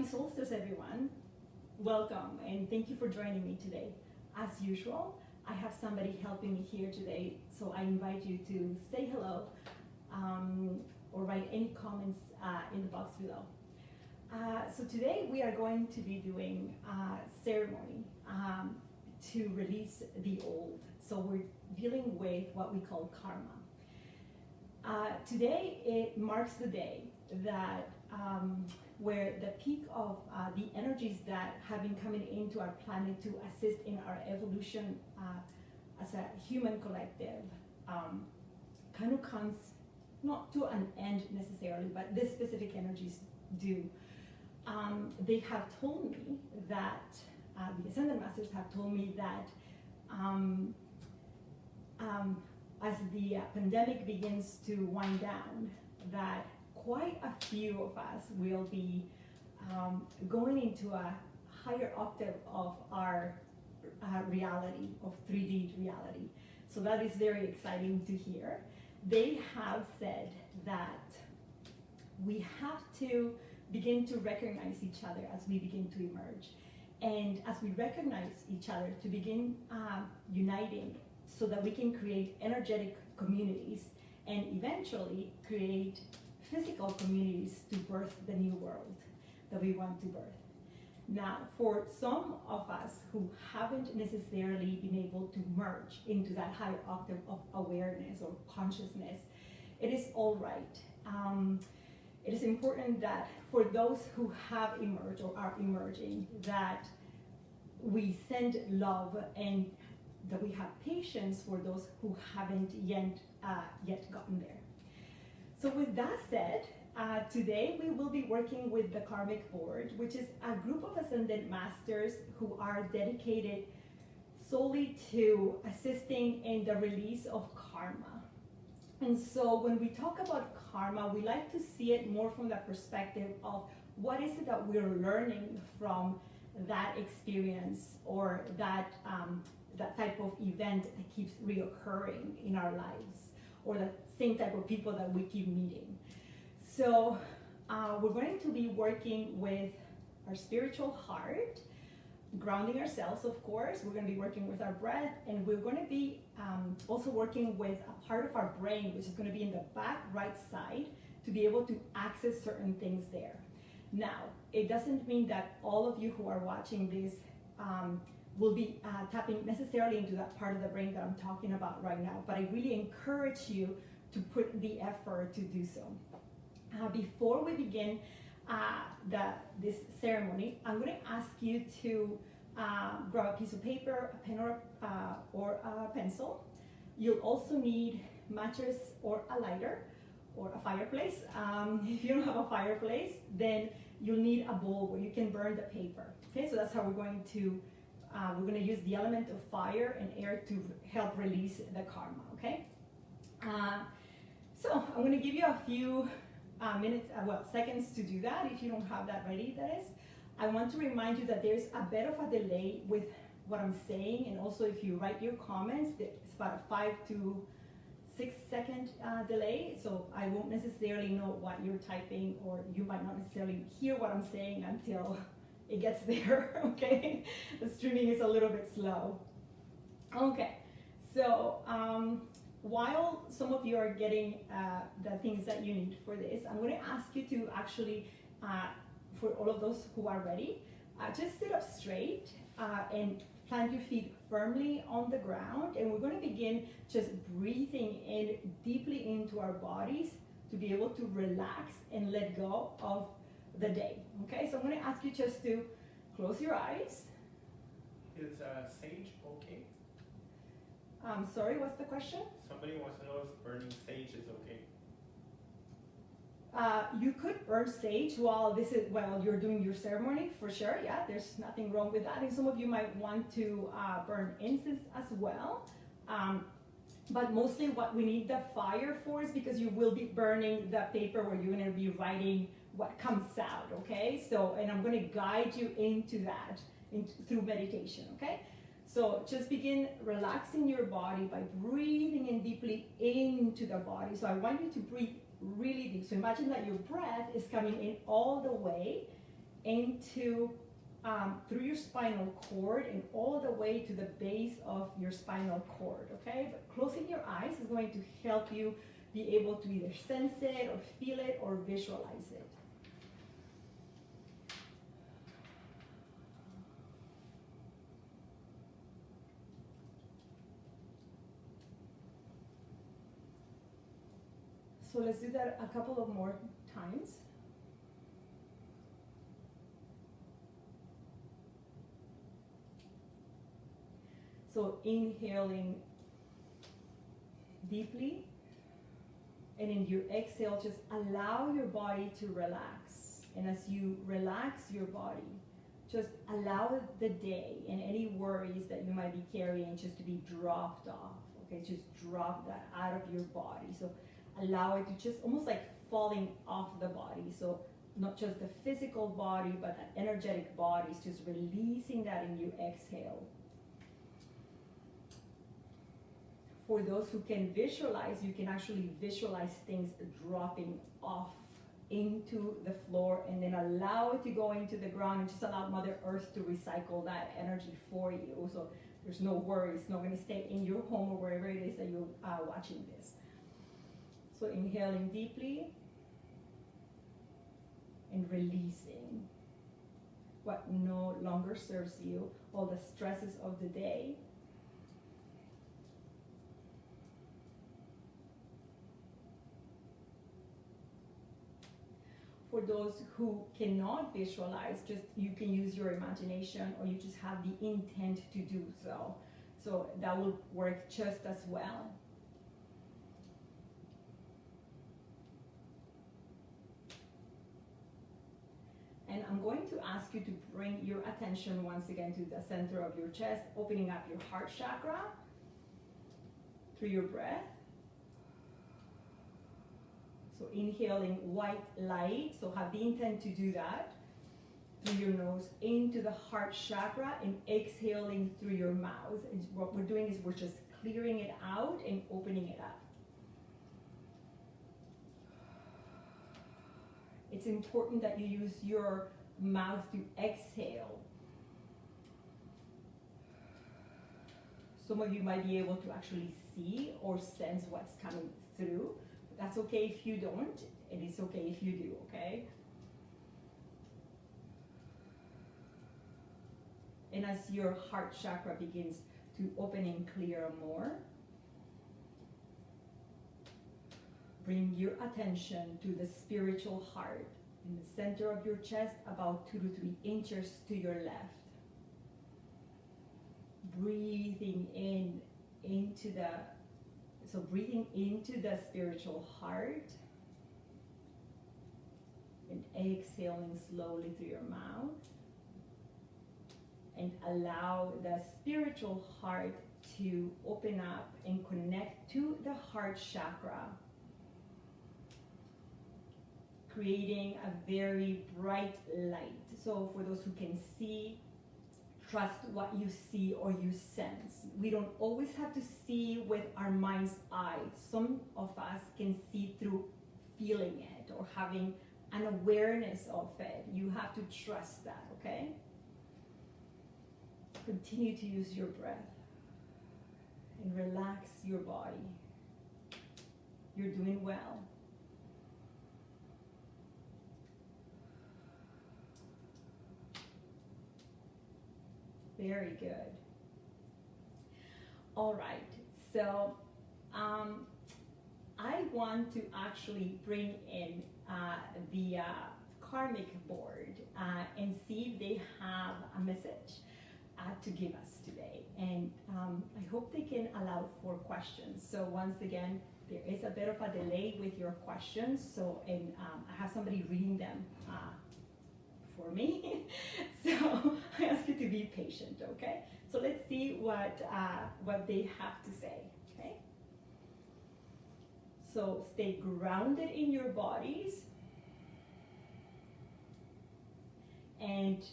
Happy Solstice, everyone. Welcome, and thank you for joining me today. As usual, I have somebody helping me here today, so I invite you to say hello or write any comments in the box below. So today we are going to be doing a ceremony to release the old. So we're dealing with what we call karma. Today it marks the day that where the peak of the energies that have been coming into our planet to assist in our evolution as a human collective kind of comes not to an end necessarily, but this specific energies do. They have told me that, the Ascended Masters have told me that as the pandemic begins to wind down, that quite a few of us will be going into a higher octave of our reality, of 3D reality. So that is very exciting to hear. They have said that we have to begin to recognize each other as we begin to emerge. And as we recognize each other, to begin uniting so that we can create energetic communities and eventually create physical communities to birth the new world that we want to birth. Now, for some of us who haven't necessarily been able to merge into that higher octave of awareness or consciousness, it is all right. It is important that for those who have emerged or are emerging, that we send love and that we have patience for those who haven't yet gotten there. So with that said, today we will be working with the Karmic Board, which is a group of Ascended Masters who are dedicated solely to assisting in the release of karma. And so when we talk about karma, we like to see it more from the perspective of what is it that we're learning from that experience or that type of event that keeps reoccurring in our lives, or the same type of people that we keep meeting. So we're going to be working with our spiritual heart, grounding ourselves, of course. We're going to be working with our breath, and we're going to be also working with a part of our brain, which is going to be in the back right side, to be able to access certain things there. Now, it doesn't mean that all of you who are watching this will be tapping necessarily into that part of the brain that I'm talking about right now, but I really encourage you to put the effort to do so. Before we begin this ceremony, I'm going to ask you to grab a piece of paper, a pen, or a pencil. You'll also need matches or a lighter or a fireplace. If you don't have a fireplace, then you'll need a bowl where you can burn the paper. Okay, so that's how we're going to use the element of fire and air to help release the karma. Okay. So I'm going to give you a few seconds to do that. If you don't have that ready, that is. I want to remind you that there's a bit of a delay with what I'm saying, and also if you write your comments, it's about a 5 to 6 second delay, so I won't necessarily know what you're typing, or you might not necessarily hear what I'm saying until it gets there, okay? The streaming is a little bit slow. Okay, so while some of you are getting the things that you need for this, I'm going to ask you to actually, for all of those who are ready, just sit up straight and plant your feet firmly on the ground, and we're going to begin just breathing in deeply into our bodies to be able to relax and let go of the day. Okay, so I'm going to ask you just to close your eyes. Is sage okay? Sorry, what's the question? Somebody wants to know if burning sage is okay. You could burn sage while you're doing your ceremony, for sure. Yeah, there's nothing wrong with that. And some of you might want to burn incense as well. But mostly what we need the fire for is because you will be burning the paper where you're going to be writing what comes out, okay? So, and I'm going to guide you into that through meditation, okay? So just begin relaxing your body by breathing in deeply into the body. So I want you to breathe really deep. So imagine that your breath is coming in all the way into through your spinal cord and all the way to the base of your spinal cord, okay? But closing your eyes is going to help you be able to either sense it or feel it or visualize it. So let's do that a couple of more times. So inhaling deeply, and in your exhale, just allow your body to relax. And as you relax your body, just allow the day and any worries that you might be carrying just to be dropped off. Okay, just drop that out of your body. So allow it to just almost like falling off the body. So not just the physical body, but that energetic body is just releasing that in your exhale. For those who can visualize, you can actually visualize things dropping off into the floor and then allow it to go into the ground and just allow Mother Earth to recycle that energy for you. So there's no worries, it's not going to stay in your home or wherever it is that you're watching this. So inhaling deeply and releasing what no longer serves you, all the stresses of the day. For those who cannot visualize, just you can use your imagination or you just have the intent to do so. So that will work just as well. And I'm going to ask you to bring your attention once again to the center of your chest, opening up your heart chakra through your breath. So inhaling white light, so have the intent to do that through your nose into the heart chakra and exhaling through your mouth. And what we're doing is we're just clearing it out and opening it up. It's important that you use your mouth to exhale. Some of you might be able to actually see or sense what's coming through. That's okay if you don't, and it's okay if you do, okay? And as your heart chakra begins to open and clear more, bring your attention to the spiritual heart in the center of your chest, about 2 to 3 inches to your left. Breathing breathing into the spiritual heart and exhaling slowly through your mouth. And allow the spiritual heart to open up and connect to the heart chakra, creating a very bright light. So for those who can see, trust what you see or you sense. We don't always have to see with our mind's eye. Some of us can see through feeling it or having an awareness of it. You have to trust that, okay? Continue to use your breath and relax your body. You're doing well. Very good. All right, so I want to actually bring in the Karmic board and see if they have a message to give us today. And I hope they can allow for questions. So once again, there is a bit of a delay with your questions. So, and I have somebody reading them for me. So I ask you to be patient, okay? So let's see what they have to say, okay? So stay grounded in your bodies and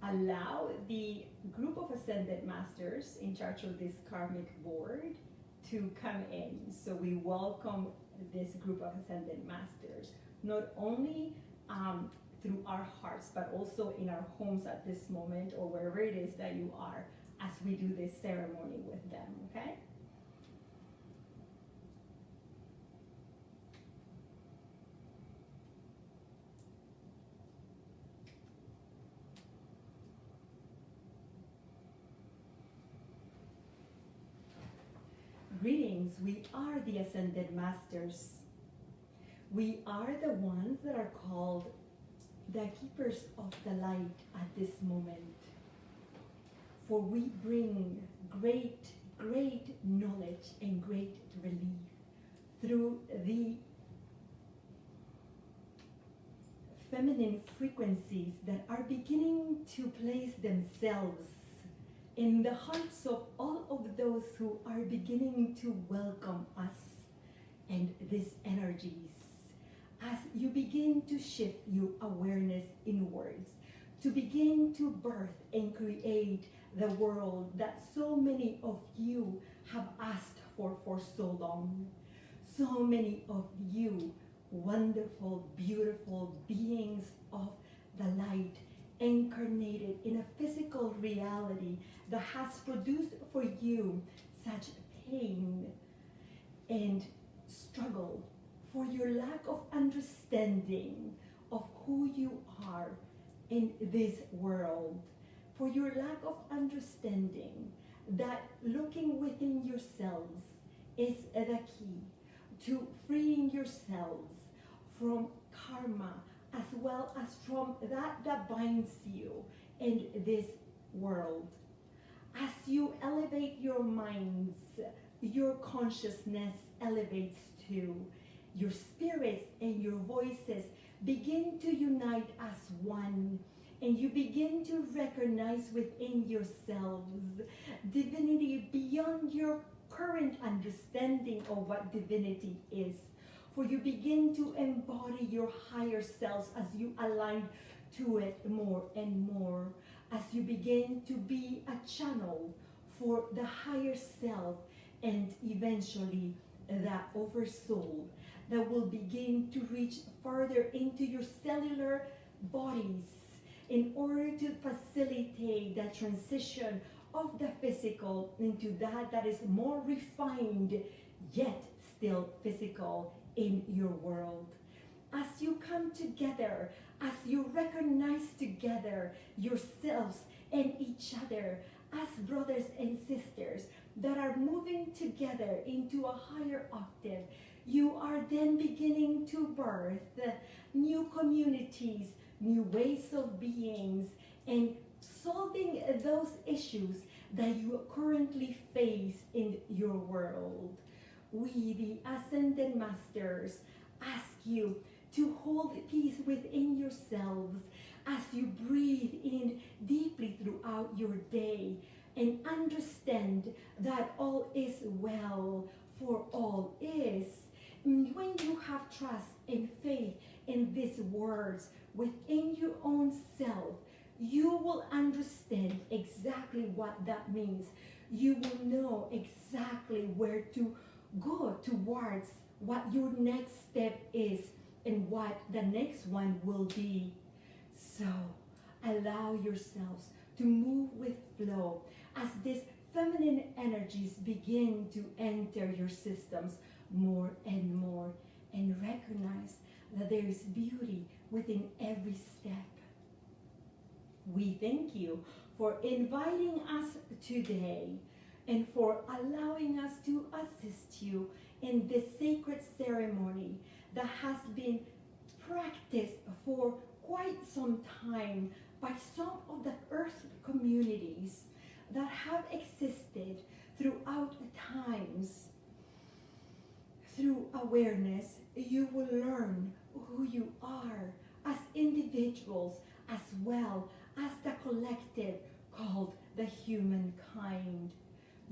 allow the group of Ascended Masters in charge of this Karmic board to come in. So we welcome this group of Ascended Masters, not only through our hearts, but also in our homes at this moment or wherever it is that you are as we do this ceremony with them, okay? Greetings, we are the Ascended Masters. We are the ones that are called the keepers of the light at this moment. For we bring great, great knowledge and great relief through the feminine frequencies that are beginning to place themselves in the hearts of all of those who are beginning to welcome us and these energies. As you begin to shift your awareness inwards, to begin to birth and create the world that so many of you have asked for so long. So many of you, wonderful, beautiful beings of the light, incarnated in a physical reality that has produced for you such pain and struggle for your lack of understanding of who you are in this world, for your lack of understanding that looking within yourselves is the key to freeing yourselves from karma, as well as from that binds you in this world. As you elevate your minds, your consciousness elevates too. Your spirits and your voices begin to unite as one, and you begin to recognize within yourselves divinity beyond your current understanding of what divinity is. For you begin to embody your higher selves as you align to it more and more, as you begin to be a channel for the higher self and eventually the oversoul that will begin to reach further into your cellular bodies in order to facilitate the transition of the physical into that is more refined yet still physical in your world. As you come together, as you recognize together yourselves and each other as brothers and sisters that are moving together into a higher octave, you are then beginning to birth new communities, new ways of beings, and solving those issues that you currently face in your world. We, the Ascended Masters, ask you to hold peace within yourselves as you breathe in deeply throughout your day and understand that all is well, for all is. When you have trust and faith in these words within your own self, you will understand exactly what that means. You will know exactly where to go towards what your next step is and what the next one will be. So allow yourselves to move with flow as these feminine energies begin to enter your systems more and more, and recognize that there is beauty within every step. We thank you for inviting us today and for allowing us to assist you in this sacred ceremony that has been practiced for quite some time by some of the earth communities that have existed throughout times. Through awareness, you will learn who you are as individuals as well as the collective called the humankind.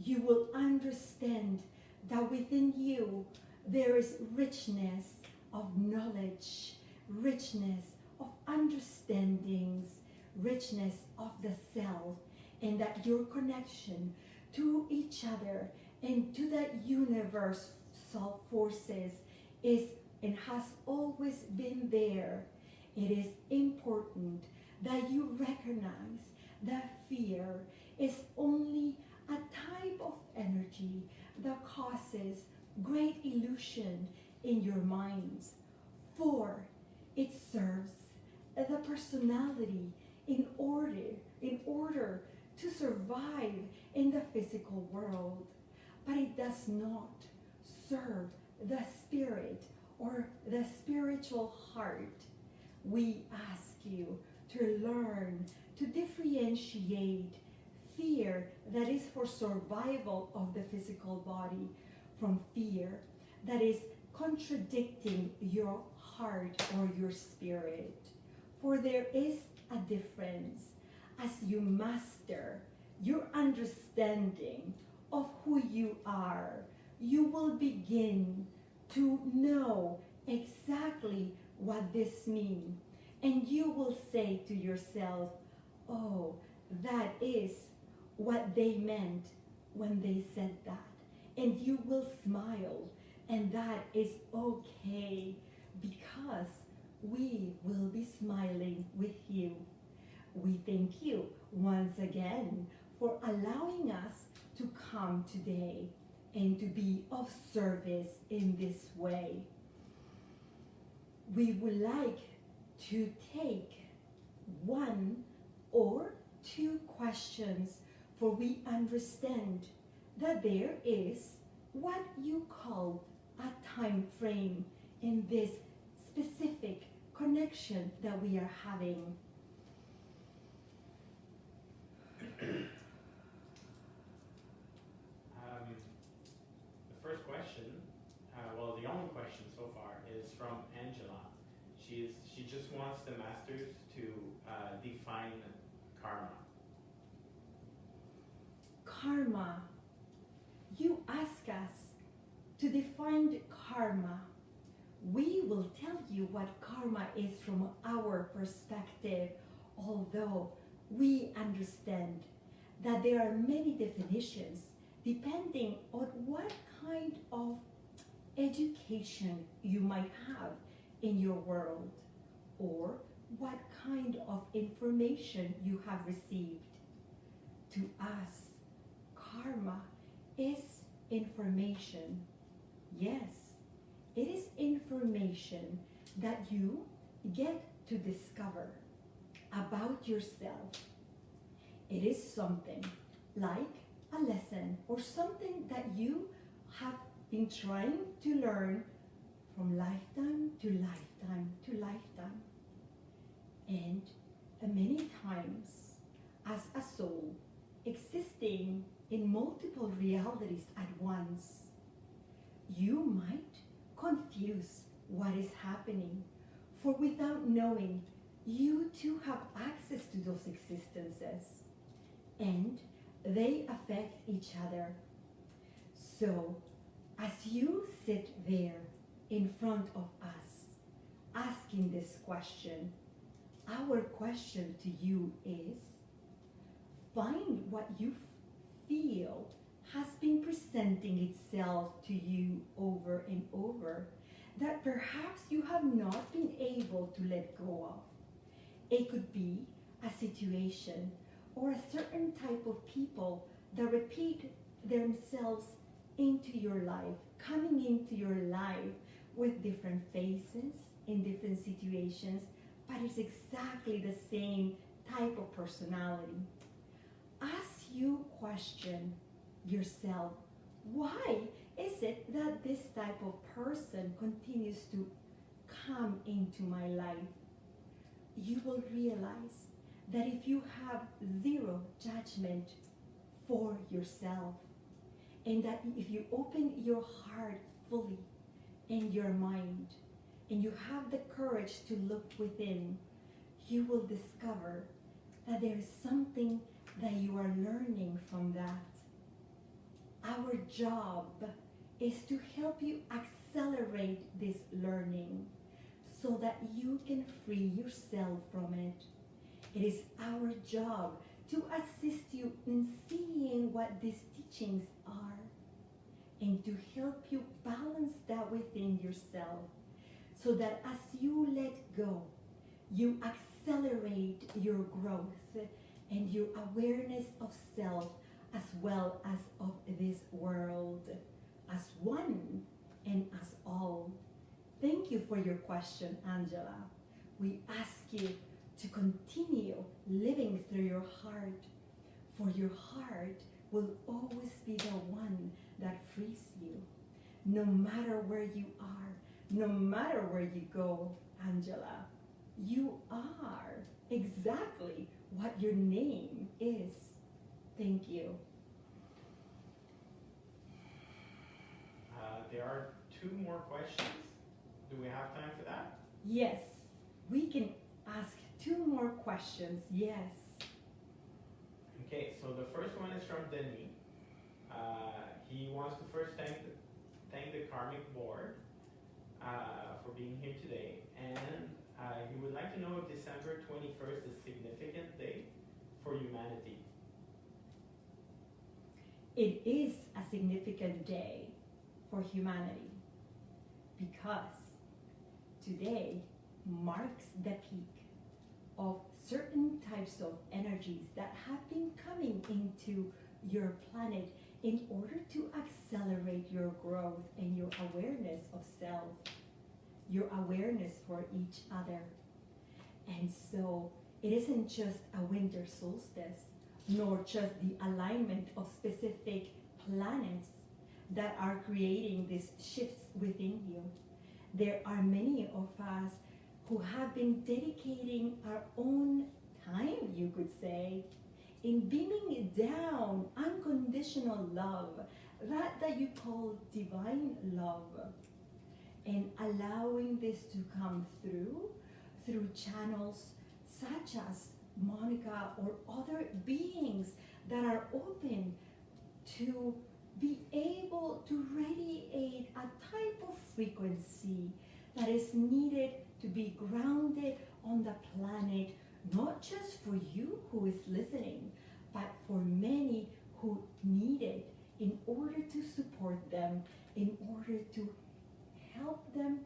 You will understand that within you there is richness of knowledge, richness of understandings, richness of the self, and that your connection to each other and to the universe forces is and has always been there, it is important that you recognize that fear is only a type of energy that causes great illusion in your minds, for it serves the personality in order to survive in the physical world, but it does not serve the spirit or the spiritual heart. We ask you to learn to differentiate fear that is for survival of the physical body from fear that is contradicting your heart or your spirit. For there is a difference. As you master your understanding of who you are, you will begin to know exactly what this means. And you will say to yourself, oh, that is what they meant when they said that. And you will smile, and that is okay, because we will be smiling with you. We thank you once again for allowing us to come today and to be of service in this way. We would like to take one or two questions, for we understand that there is what you call a time frame in this specific connection that we are having. The first question, well, the only question so far, is from Angela. She just wants the masters to define karma. Karma. You ask us to define karma. We will tell you what karma is from our perspective, although we understand that there are many definitions depending on what kind of education you might have in your world, or what kind of information you have received. To us, karma is information. Yes, it is information that you get to discover about yourself. It is something like a lesson or something that you have been trying to learn from lifetime to lifetime to lifetime. And many times, as a soul existing in multiple realities at once, you might confuse what is happening, for without knowing, you too have access to those existences, and they affect each other. So, as you sit there in front of us, asking this question, our question to you is, find what you feel has been presenting itself to you over and over, that perhaps you have not been able to let go of. It could be a situation or a certain type of people that repeat themselves into your life, coming into your life with different faces in different situations, but it's exactly the same type of personality. As you question yourself, why is it that this type of person continues to come into my life? You will realize that if you have zero judgment for yourself, and that if you open your heart fully and your mind, and you have the courage to look within, you will discover that there is something that you are learning from that. Our job is to help you accelerate this learning so that you can free yourself from it. It is our job to assist you in seeing what these teachings are, and to help you balance that within yourself, so that as you let go, You accelerate your growth and your awareness of self as well as of this world, as one and as all. Thank you for your question, Angela. We ask you to continue living through your heart, for your heart will always be the one that frees you. No matter where you are, no matter where you go, Angela, you are exactly what your name is. Thank you. There are 2 more questions. Do we have time for that? Yes, we can ask 2 more questions. Yes. Okay, so the first one is from Denis. He wants to first thank the Karmic board for being here today, and he would like to know if December 21st is a significant day for humanity. It is a significant day for humanity because today marks the peak of certain types of energies that have been coming into your planet in order to accelerate your growth and your awareness of self, your awareness for each other. And so it isn't just a winter solstice, nor just the alignment of specific planets that are creating these shifts within you. There are many of us who have been dedicating our own time, you could say, in beaming down unconditional love, that you call divine love, and allowing this to come through channels such as Monica or other beings that are open to be able to radiate a type of frequency that is needed to be grounded on the planet, not just for you who is listening, but for many who need it in order to support them, in order to help them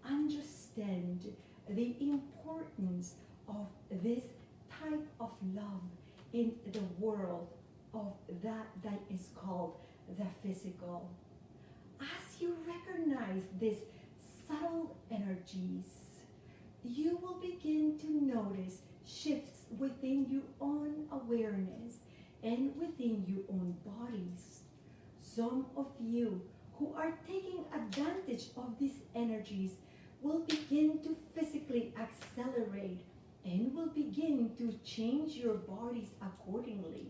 understand the importance of this type of love in the world of that is called the physical. As you recognize these subtle energies, you will begin to notice shifts within your own awareness and within your own bodies. Some of you who are taking advantage of these energies will begin to physically accelerate and will begin to change your bodies accordingly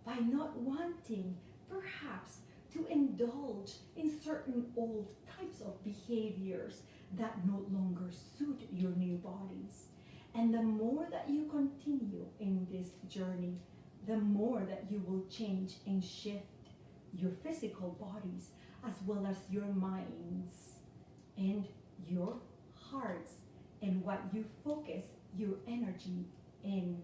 by not wanting perhaps to indulge in certain old types of behaviors that no longer suit your new bodies. And the more that you continue in this journey, the more that you will change and shift your physical bodies as well as your minds and your hearts and what you focus your energy in.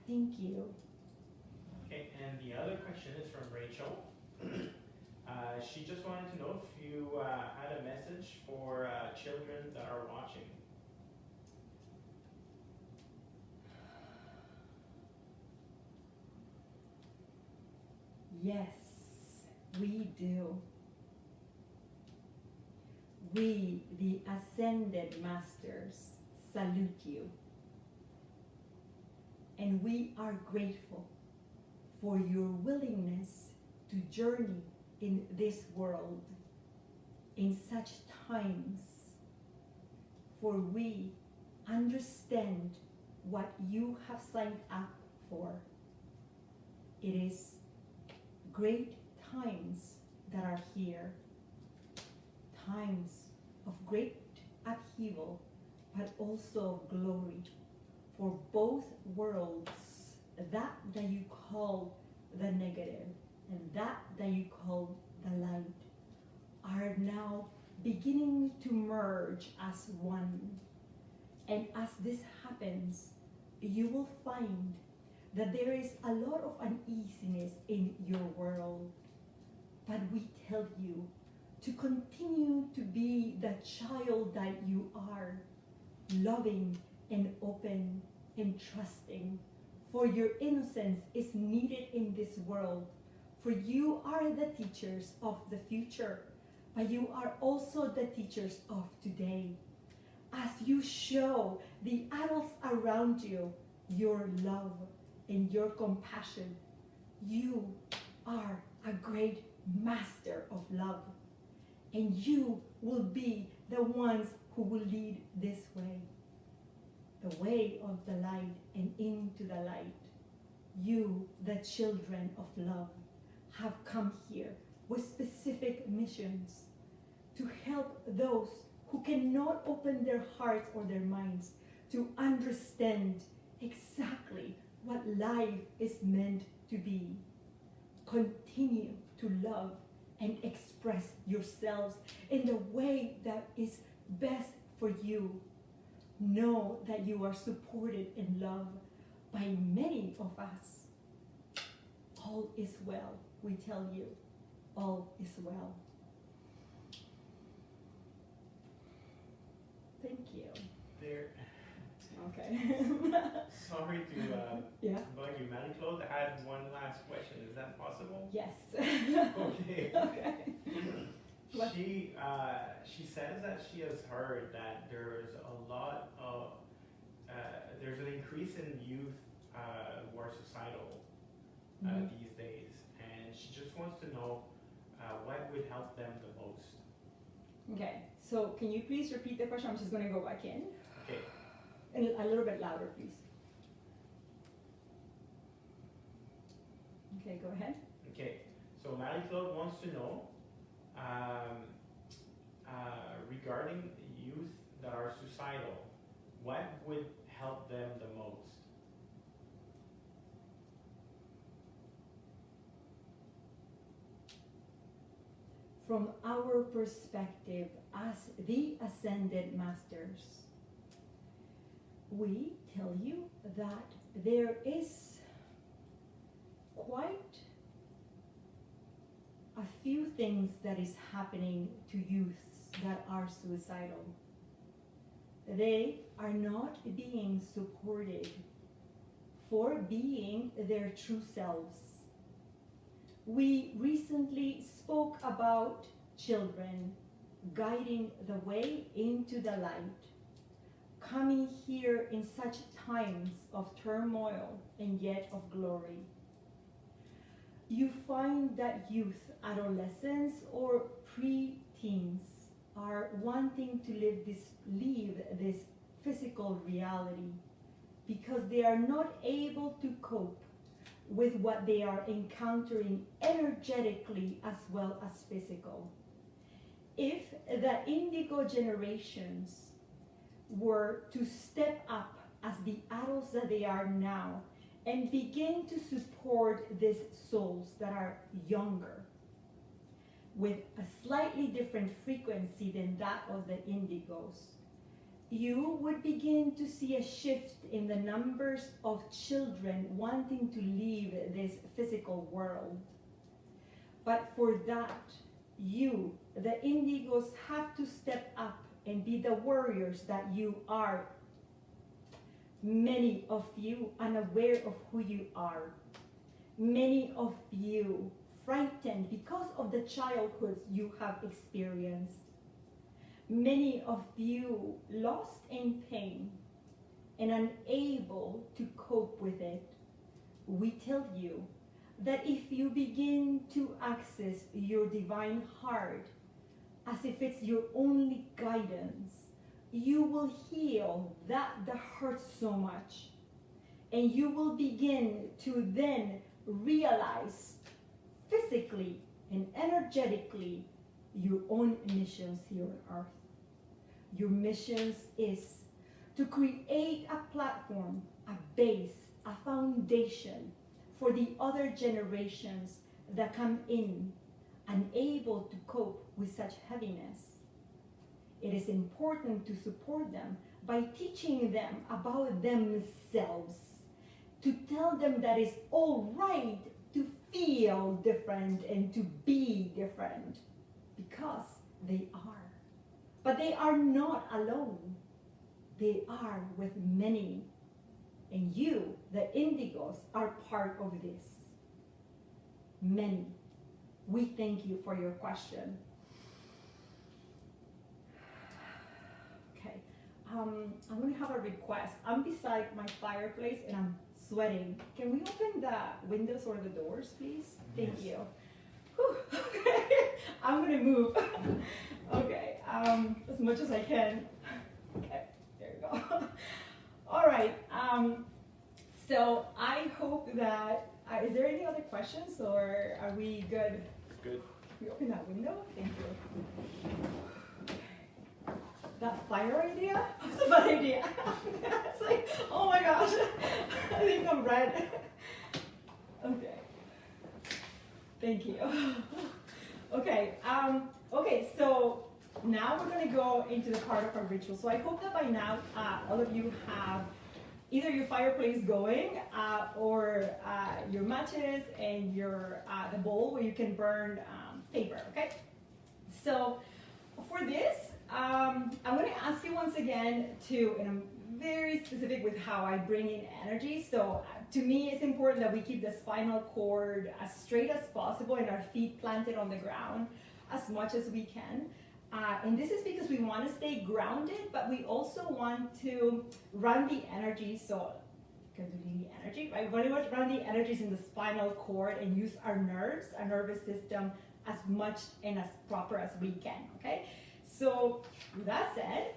Thank you. Okay, and the other question is from Rachel. She just wanted to know if you had a message for children that are watching. Yes, we do. We, the Ascended Masters, salute you. And we are grateful for your willingness to journey in this world in such times, for we understand what you have signed up for. It is great times that are here, times of great upheaval, but also of glory for both worlds, that you call the negative and that you call the light, are now beginning to merge as one. And as this happens, you will find that there is a lot of uneasiness in your world. But we tell you to continue to be the child that you are, loving and open and trusting. For your innocence is needed in this world. For you are the teachers of the future, but you are also the teachers of today. As you show the adults around you your love and your compassion, you are a great master of love. And you will be the ones who will lead this way, the way of the light and into the light. You, the children of love, have come here with specific missions to help those who cannot open their hearts or their minds to understand exactly what life is meant to be. Continue to love and express yourselves in the way that is best for you. Know that you are supported and loved by many of us. All is well, we tell you. All is well. Thank you. There. Okay. Sorry to Yeah. bug you, Marie-Claude. I had one last question. Is that possible? Yes. Okay. Okay. What? She says that she has heard that there's a lot of there's an increase in youth who are suicidal these days, and she just wants to know what would help them the most. Okay. So can you please repeat the question? I'm just going to go back in. Okay. And a little bit louder, please. Okay, go ahead. Okay. So Marie-Claude wants to know regarding youth that are suicidal, what would help them the most? From our perspective as the Ascended Masters, we tell you that there is quite a few things that is happening to youths that are suicidal. They are not being supported for being their true selves. We recently spoke about children guiding the way into the light, coming here in such times of turmoil and yet of glory. You find that youth, adolescents, or pre-teens are wanting to leave this physical reality because they are not able to cope with what they are encountering energetically as well as physical. If the indigo generations were to step up as the adults that they are now and begin to support these souls that are younger with a slightly different frequency than that of the indigos, you would begin to see a shift in the numbers of children wanting to leave this physical world. But for that, you, the indigos, have to step up and be the warriors that you are. Many of you unaware of who you are. Many of you frightened because of the childhoods you have experienced. Many of you lost in pain and unable to cope with it. We tell you that if you begin to access your divine heart as if it's your only guidance, you will heal that hurts so much. And you will begin to then realize physically and energetically your own missions here on earth. Your missions is to create a platform, a base, a foundation for the other generations that come in unable to cope with such heaviness. It is important to support them by teaching them about themselves, to tell them that it's all right to feel different and to be different, because they are. But they are not alone. They are with many. And you, the indigos, are part of this. Many. We thank you for your question. Okay, I'm going to have a request. I'm beside my fireplace and I'm sweating. Can we open the windows or the doors, please? Thank Yes. you. Whew. Okay, I'm going to move. Okay, as much as I can. Okay, there you go. All right. So I hope that, is there any other questions or are we good? Good. We open that window? Thank you. That fire idea was a bad idea. It's like, oh my gosh, I think I'm red. Okay. Thank you. Okay, okay, so now we're gonna go into the part of our ritual. So I hope that by now, all of you have either your fireplace going or your matches and your the bowl where you can burn paper, okay? So for this, I'm going to ask you once again to, and I'm very specific with how I bring in energy. So to me, it's important that we keep the spinal cord as straight as possible and our feet planted on the ground as much as we can. And this is because we want to stay grounded, but we also want to run the energy. So, because we need the energy, right? We want to run the energies in the spinal cord and use our nerves, our nervous system, as much and as proper as we can, okay? So, with that said,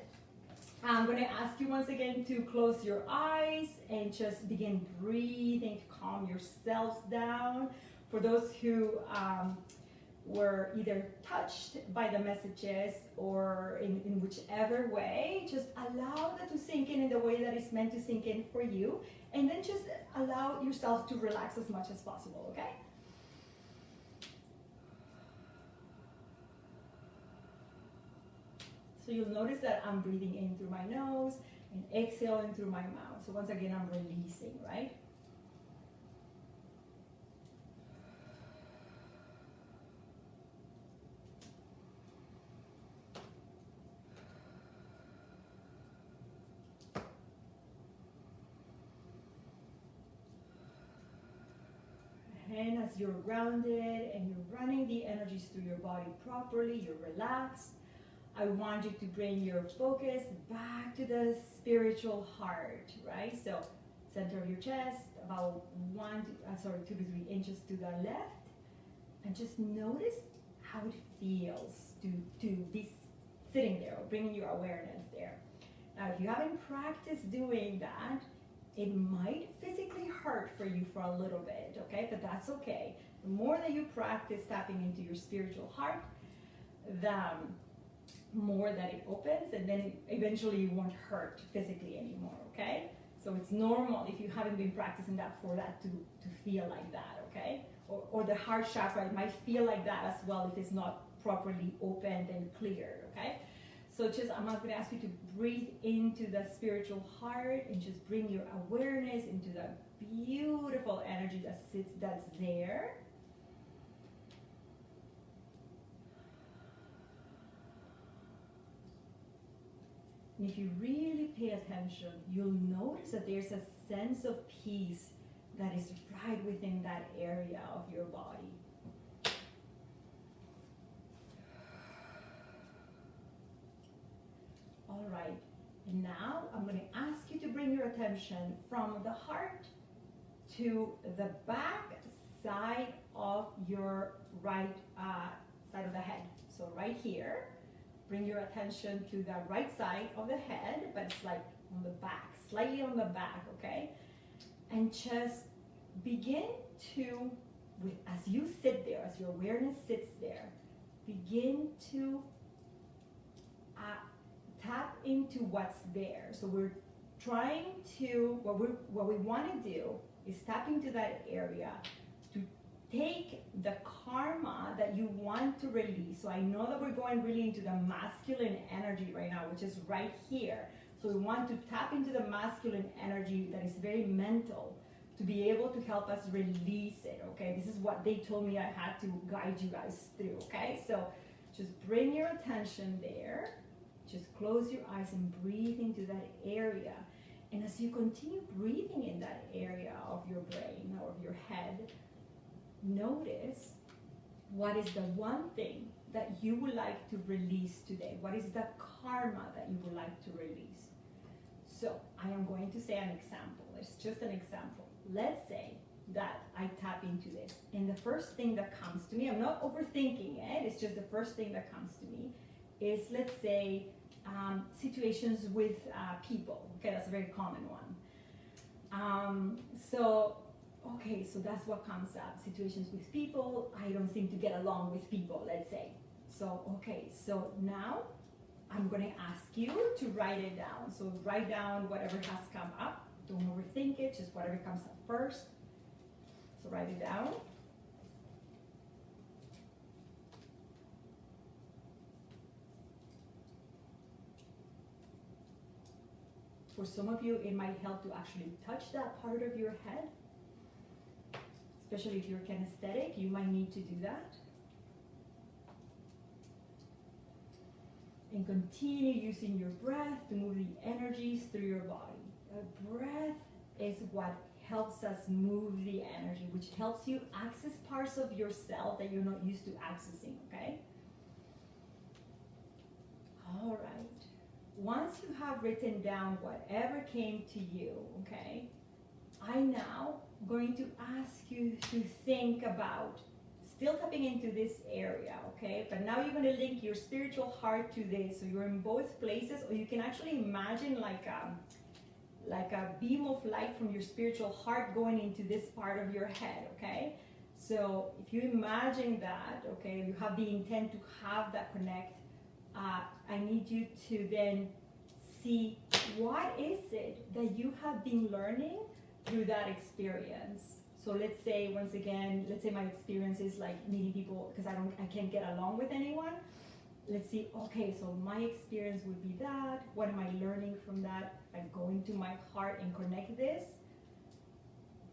I'm going to ask you once again to close your eyes and just begin breathing to calm yourselves down. For those who were either touched by the messages or in whichever way, just allow that to sink in the way that it's meant to sink in for you, and then just allow yourself to relax as much as possible, okay? So you'll notice that I'm breathing in through my nose and exhaling through my mouth. So once again, I'm releasing, right? And as you're grounded and you're running the energies through your body properly, you're relaxed, I want you to bring your focus back to the spiritual heart, right? So center of your chest, about 2 to 3 inches to the left, and just notice how it feels to be sitting there or bringing your awareness there. Now, if you haven't practiced doing that, it might physically hurt for you for a little bit, okay? But that's okay. The more that you practice tapping into your spiritual heart, the more that it opens, and then eventually you won't hurt physically anymore, okay? So it's normal if you haven't been practicing that for that to feel like that, okay? Or the heart chakra, it might feel like that as well if it's not properly opened and cleared, okay? So I'm not going to ask you to breathe into the spiritual heart and just bring your awareness into the beautiful energy that's there. And if you really pay attention, you'll notice that there's a sense of peace that is right within that area of your body. All right, and now I'm going to ask you to bring your attention from the heart to the back side of your right side of the head. So right here, bring your attention to the right side of the head, but it's like on the back, slightly on the back, okay? And just begin to, as you sit there, as your awareness sits there, begin to tap into what's there. So we're trying to, what we want to do is tap into that area to take the karma that you want to release. So I know that we're going really into the masculine energy right now, which is right here. So we want to tap into the masculine energy that is very mental to be able to help us release it, okay? This is what they told me I had to guide you guys through, okay? So Just bring your attention there. Just close your eyes and breathe into that area. And as you continue breathing in that area of your brain or of your head, notice what is the one thing that you would like to release today. What is the karma that you would like to release? So I am going to say an example. It's just an example. Let's say that I tap into this, and the first thing that comes to me, I'm not overthinking it, it's just the first thing that comes to me is, let's say, situations with people. Okay, that's a very common one. So that's what comes up. Situations with people. I don't seem to get along with people, let's say. So now I'm going to ask you to write it down. So write down whatever has come up. Don't overthink it, just whatever comes up first. So write it down. For some of you, it might help to actually touch that part of your head. Especially if you're kinesthetic, you might need to do that. And continue using your breath to move the energies through your body. The breath is what helps us move the energy, which helps you access parts of yourself that you're not used to accessing, okay? All right. Once you have written down whatever came to you, okay, I now going to ask you to think about still tapping into this area, okay? But now you're going to link your spiritual heart to this, so you're in both places, or you can actually imagine like a beam of light from your spiritual heart going into this part of your head, okay? So if you imagine that, okay, you have the intent to have that connect, I need you to then see what is it that you have been learning through that experience. So let's say, once again, let's say my experience is like meeting people because I can't get along with anyone. Let's see, okay, so my experience would be that. What am I learning from that? I go into my heart and connect this,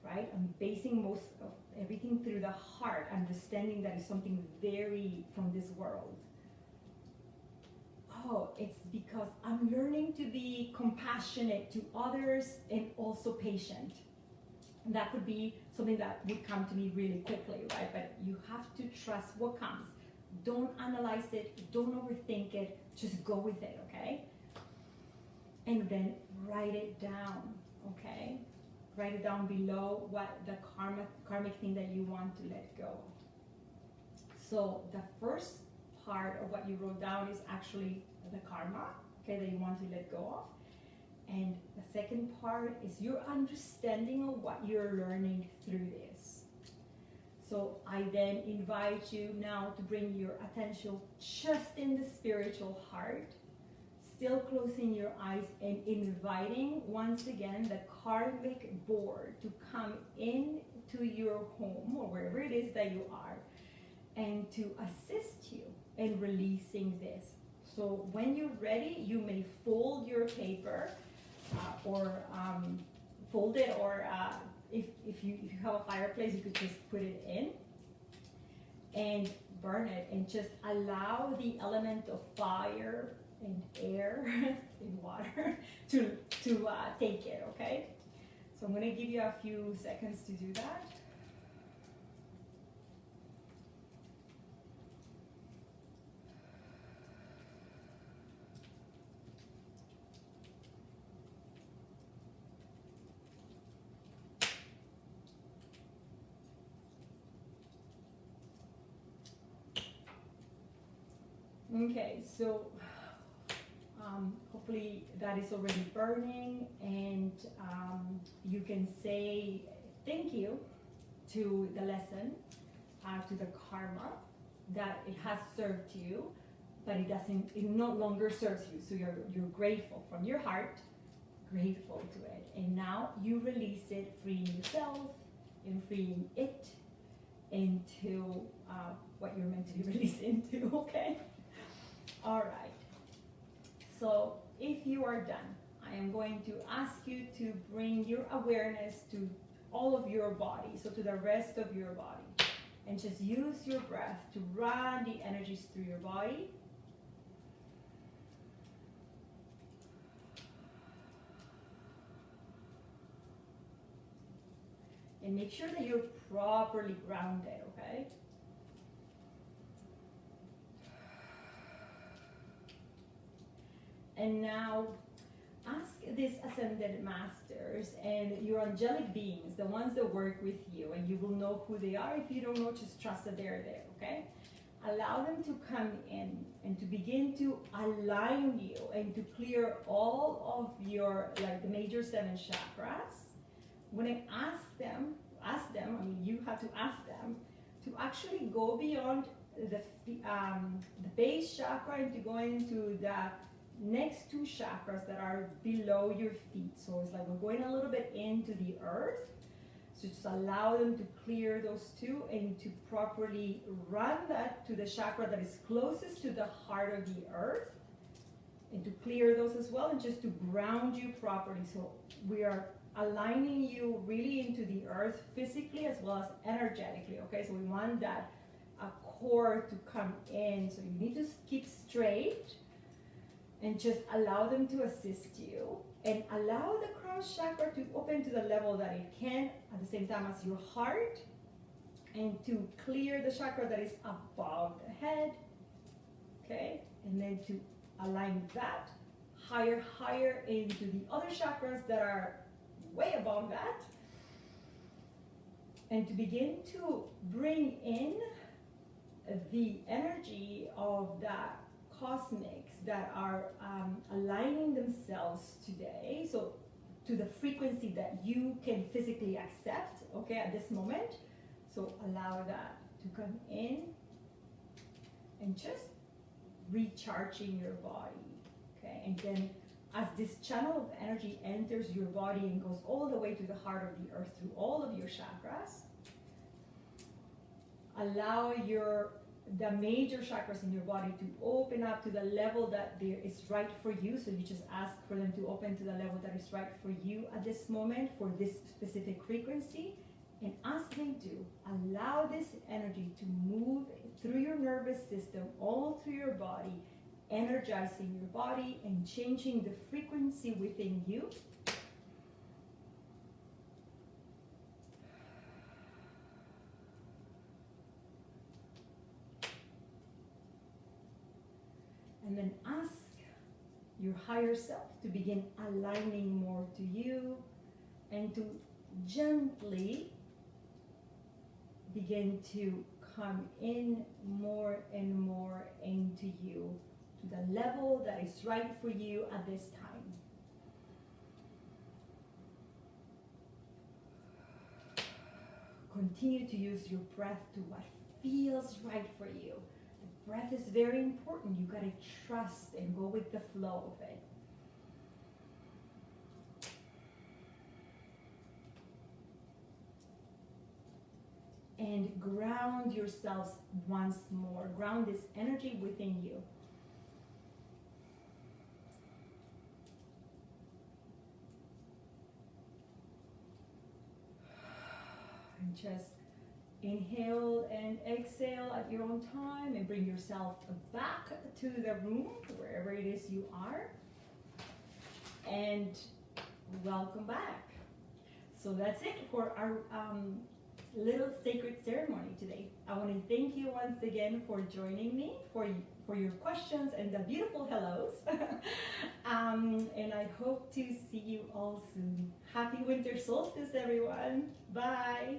right? I'm basing most of everything through the heart, understanding that it's something very from this world. Oh, it's because I'm learning to be compassionate to others and also patient. And that could be something that would come to me really quickly, right? But you have to trust what comes. Don't analyze it, don't overthink it, just go with it, okay? And then write it down, okay? Write it down below what the karmic thing that you want to let go. So the first part of what you wrote down is actually the karma, okay, that you want to let go of. And the second part is your understanding of what you're learning through this. So I then invite you now to bring your attention just in the spiritual heart, still closing your eyes and inviting once again the karmic board to come into your home or wherever it is that you are and to assist you in releasing this. So when you're ready, you may fold your paper or fold it, or if you have a fireplace, you could just put it in and burn it, and just allow the element of fire and air and water to take it, okay? So I'm going to give you a few seconds to do that. Okay, so hopefully that is already burning, and you can say thank you to the lesson, to the karma, that it has served you, but it no longer serves you. So you're grateful from your heart, grateful to it. And now you release it, freeing yourself and freeing it into what you're meant to be released into, okay? All right, so if you are done, I am going to ask you to bring your awareness to all of your body, so to the rest of your body. And just use your breath to run the energies through your body. And make sure that you're properly grounded, okay? And now ask these ascended masters and your angelic beings, the ones that work with you, and you will know who they are. If you don't know, just trust that they're there, okay? Allow them to come in and to begin to align you and to clear all of your, like the major 7 chakras. When I ask them, I mean, you have to ask them to actually go beyond the base chakra and to go into the next 2 chakras that are below your feet. So it's like we're going a little bit into the earth. So just allow them to clear those 2 and to properly run that to the chakra that is closest to the heart of the earth, and to clear those as well, and just to ground you properly. So we are aligning you really into the earth physically as well as energetically, okay? So we want that core to come in. So you need to keep straight and just allow them to assist you, and allow the crown chakra to open to the level that it can at the same time as your heart, and to clear the chakra that is above the head, okay? And then to align that higher into the other chakras that are way above that, and to begin to bring in the energy of that cosmics that are aligning themselves today, so to the frequency that you can physically accept, okay, at this moment. So allow that to come in and just recharging your body, okay? And then as this channel of energy enters your body and goes all the way to the heart of the earth through all of your chakras, allow the major chakras in your body to open up to the level that there is right for you. So you just ask for them to open to the level that is right for you at this moment, for this specific frequency, and ask them to allow this energy to move through your nervous system, all through your body, energizing your body and changing the frequency within you. And then ask your higher self to begin aligning more to you, and to gently begin to come in more and more into you, to the level that is right for you at this time. Continue to use your breath to what feels right for you. The breath is very important. You gotta trust and go with the flow of it. And ground yourselves once more. Ground this energy within you. And just inhale and exhale at your own time, and bring yourself back to the room, wherever it is you are. And welcome back. So that's it for our little sacred ceremony today. I want to thank you once again for joining me, for your questions and the beautiful hellos. And I hope to see you all soon. Happy winter solstice, everyone. Bye.